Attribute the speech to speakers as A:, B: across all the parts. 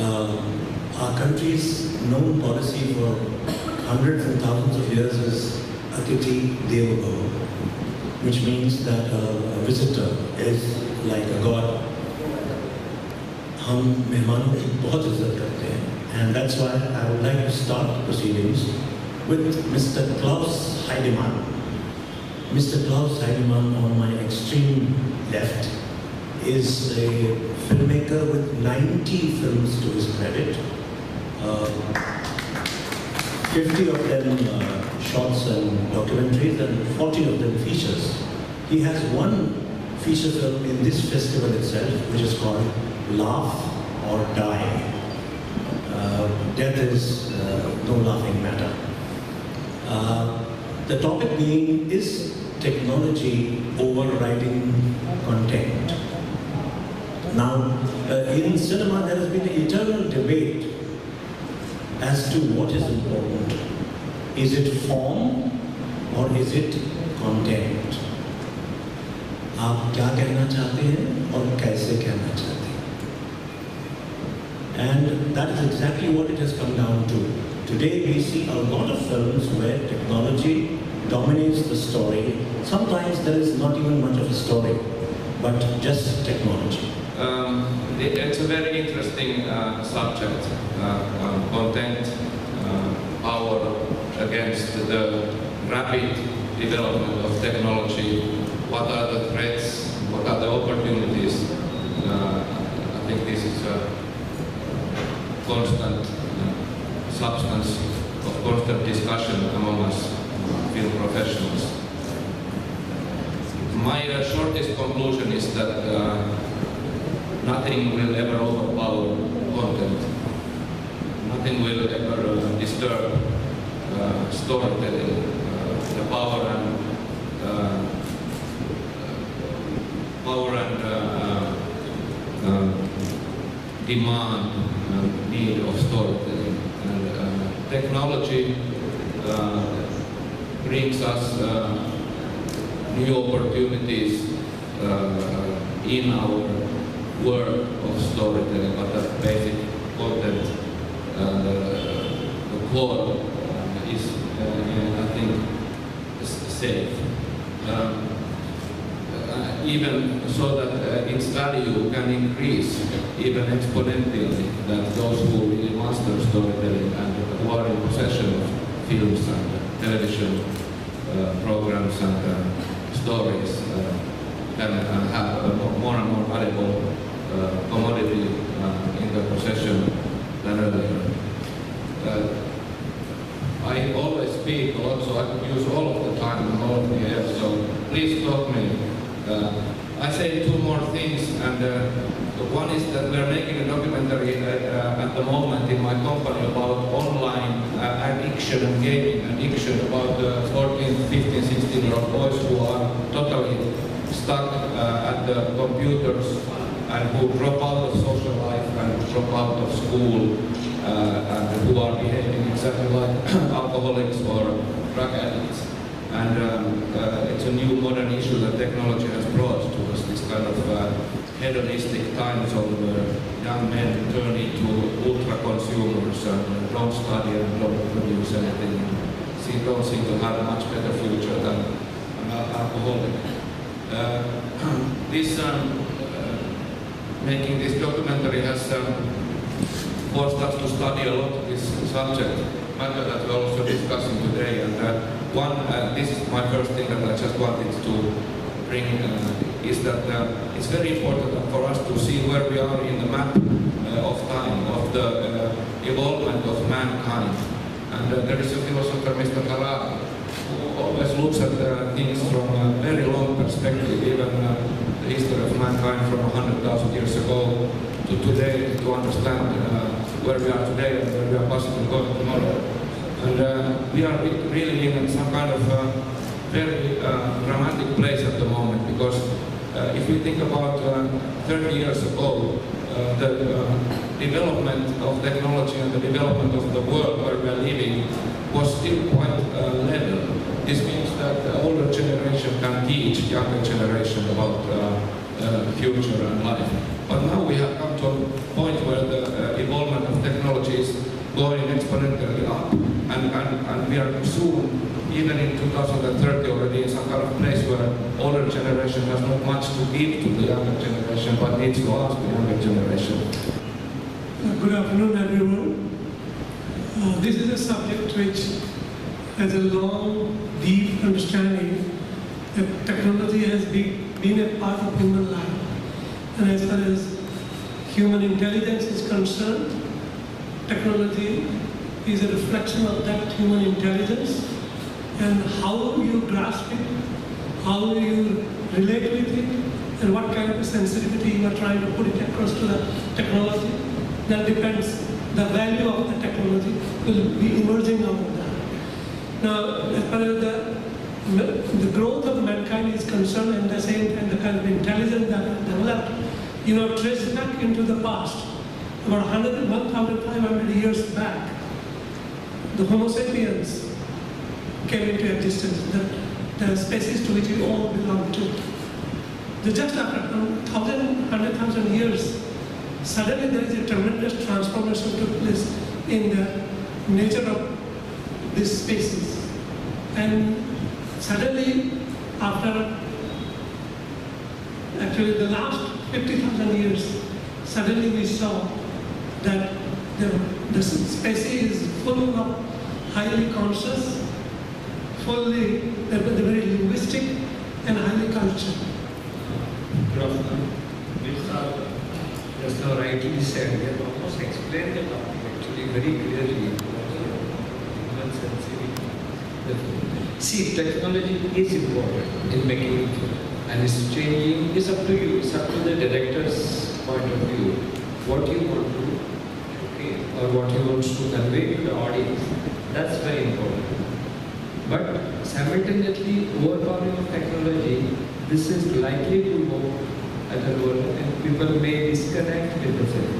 A: Our country's known policy for hundreds and thousands of years is Atithi Devo Bhava, which means that a visitor is like a god. हम मेहमानों की बहुत इज्जत करते हैं, and that's why I would like to start proceedings with Mr. Klaus Heidemann. Mr. Klaus Heidemann, on my extreme left, is a filmmaker with 90 films to his credit. 50 of them shorts and documentaries, and 40 of them features. He has one feature film in this festival itself, which is called Laugh or Die. Death is no laughing matter. The topic being, is technology overriding content? Now, in cinema there has been an eternal debate as to what is important. Is it form or is it content? आप क्या कहना चाहते हैं और कैसे कहना चाहते हैं? And that is exactly what it has come down to. Today we see a lot of films where technology dominates the story. Sometimes there is not even much of a story, but just technology.
B: It's a very interesting subject, content, power against the rapid development of technology. What are the threats? What are the opportunities? I think this is a constant substance of constant discussion among us film professionals. My shortest conclusion is that nothing will ever overpower content. Nothing will ever disturb storytelling. The power and demand and need of storytelling. And technology brings us new opportunities in our work of storytelling, but the basic content, the core is, I think, safe. Even so that its value can increase even exponentially, that those who really master storytelling and who are in possession of films and television programs and stories can have a more and more valuable commodity in their possession than earlier. I always speak a lot, so I could use all of the time and all of the air, so please stop me. I say two more things, and one is that we're making a documentary at the moment in my company about online addiction and gaming addiction, about 14, 15, 16-year-old boys who are totally stuck at the computers and who drop out of social life and drop out of school and who are behaving exactly like alcoholics or drug addicts. And it's a new modern issue that technology has brought to us, this kind of hedonistic times of young men turn into ultra consumers and don't study and don't produce anything. Don't seem to have a much better future than an alcoholic. Making this documentary has forced us to study a lot of this subject matter that we're also discussing today. And this is my first thing that I just wanted to bring, is that it's very important for us to see where we are in the map of time, of the evolvement of mankind. And there is a philosopher, Mr. Harari, who always looks at things from a very long perspective, even the history of mankind from 100,000 years ago to today, to understand where we are today and where we are possibly going tomorrow. And we are really in some kind of very dramatic place at the moment, because if we think about 30 years ago, the development of technology and the development of the world where we are living was still quite level. This means that the older generation can teach younger generation about future and life. But now we have come to a point where the evolvement going exponentially up. And we are soon, even in 2030, already in some kind of place where older generation has not much to give to the younger generation, but needs to ask the younger generation.
C: Good afternoon, everyone. This is a subject which has a long, deep understanding that technology has been a part of human life. And as far as human intelligence is concerned, technology is a reflection of that human intelligence, and how you grasp it, how you relate with it, and what kind of sensitivity you are trying to put it across to the technology. That depends. The value of the technology will be emerging out of that. Now, as far as the growth of mankind is concerned, and at the same time the kind of intelligence that is developed, trace back into the past. About 1,500 years back, the Homo sapiens came into existence, the species to which we all belong to. Just after 100,000 years, suddenly there is a tremendous transformation took place in the nature of this species. And suddenly, after actually the last 50,000 years, suddenly we saw that the species is full of highly conscious, they're very linguistic and highly cultured.
D: Just now rightly said, we have almost explained the topic actually very clearly. Human sensitivity. See, technology is important in making it, and it's changing. It's up to you. It's up to the director's point of view. What you want to do, okay, or what you want to convey to the audience. That's very important. But simultaneously, overpowering of technology, this is likely to go at a lower level, and people may disconnect with the film.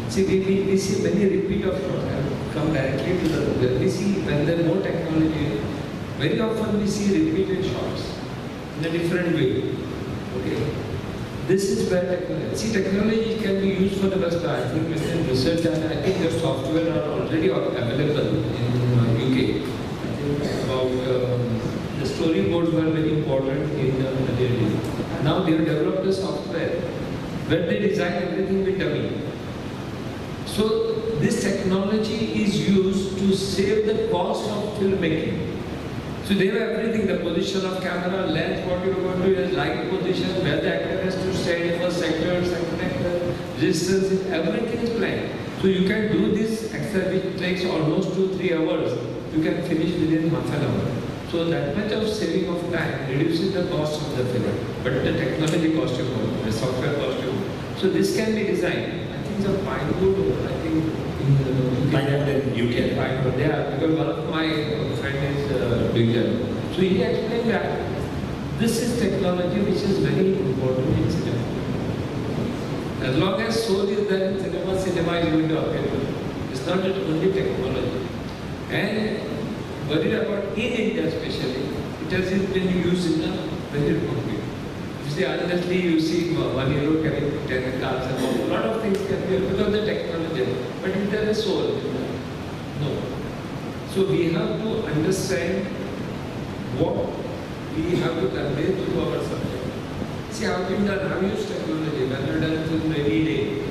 D: See, we see many repeat of shots come directly to the. We see when there is more technology, very often we see repeated shots in a different way. Okay, this is where technology can be used for the best. I think within research, and I think the software are already available in UK. I think about the storyboards were very important in the material. Now they have developed a software where they design everything with dummy. So this technology is used to save the cost of filmmaking. So they have everything, the position of camera, length, what you are going to use, light position, where the actor has to stand, first sector, second actor, distance, everything is planned. So you can do this exercise which takes almost 2-3 hours. You can finish within half an hour. So that much of saving of time reduces the cost of the film, but the technology cost you more, the software cost you more. So this can be designed. I think the Pinewood, I think in the
A: Pinewood in UK.
D: Pinewood, yeah, because one of my friends is doing that. So he explained that this is technology which is very important in cinema. As long as soul is there in cinema, cinema is going to appear. It's not only technology. And worried about in India especially, it has been used in a very wrong way. You see, honestly, you see 1 euro carrying 10 cars and a lot of things can be because of the technology. But is there a soul? No. So we have to understand what we have to convey to our subject. See, how can I've used technology, when I've done film every day.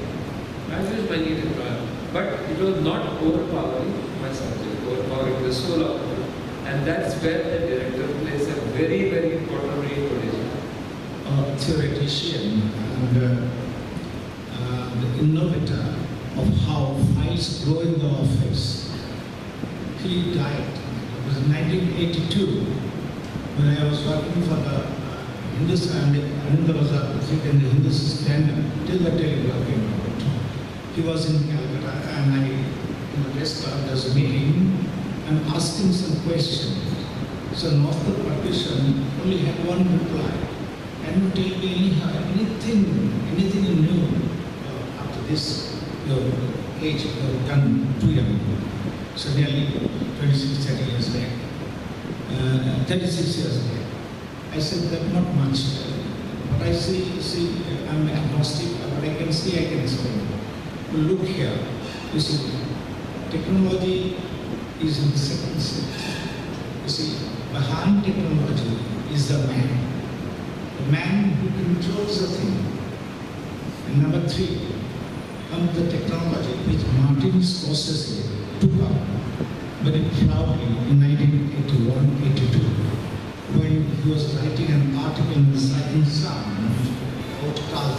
D: I've used many technology. But it was not overpowering my subject, overpowering the soul of it. And that's where the director plays a very, very important role in today's
E: theoretician and the innovator of how files grow in the office. He died. It was in 1982 when I was working for the Hindustan, and there was a in the Hindustan Standard till the telegraph came out. He was in Calcutta and I, in the press club, there was a meeting and asking some questions. So North the partition only had one reply. Can you tell me anything new after this, your age, you have done too young. So nearly 26, 30 years back, 36 years back. I said that not much. But I see, I'm agnostic. What I can see, I can explain. Well, look here. You see, technology is in the second set. You see, behind technology is the man who controls the thing. And number three, comes the technology which Martin Scorsese took up very proudly in 1981-82 when he was writing an article in the Cycling Sun about color.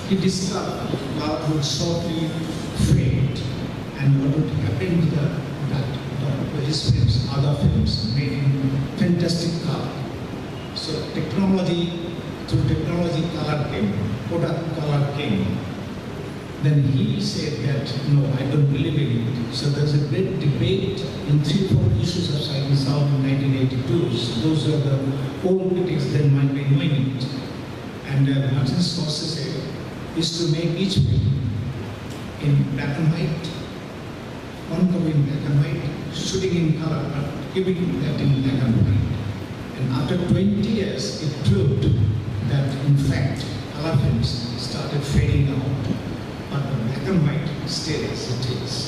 E: He discovered color would shortly fade and what would happen to his films, other films, making fantastic color. So through technology color came, Kodak color came. Then he said that, no, I don't believe in it. So there's a great debate in 3-4 issues of Cycling Sound in 1982. So those are the old critics that might be knowing it. And Martin Scorsese is to make each film in black and white, one copy in black and white, shooting in color, but keeping that in black and white. And after 20 years, it proved that in fact, color films started fading out, but the black and white stayed as it is.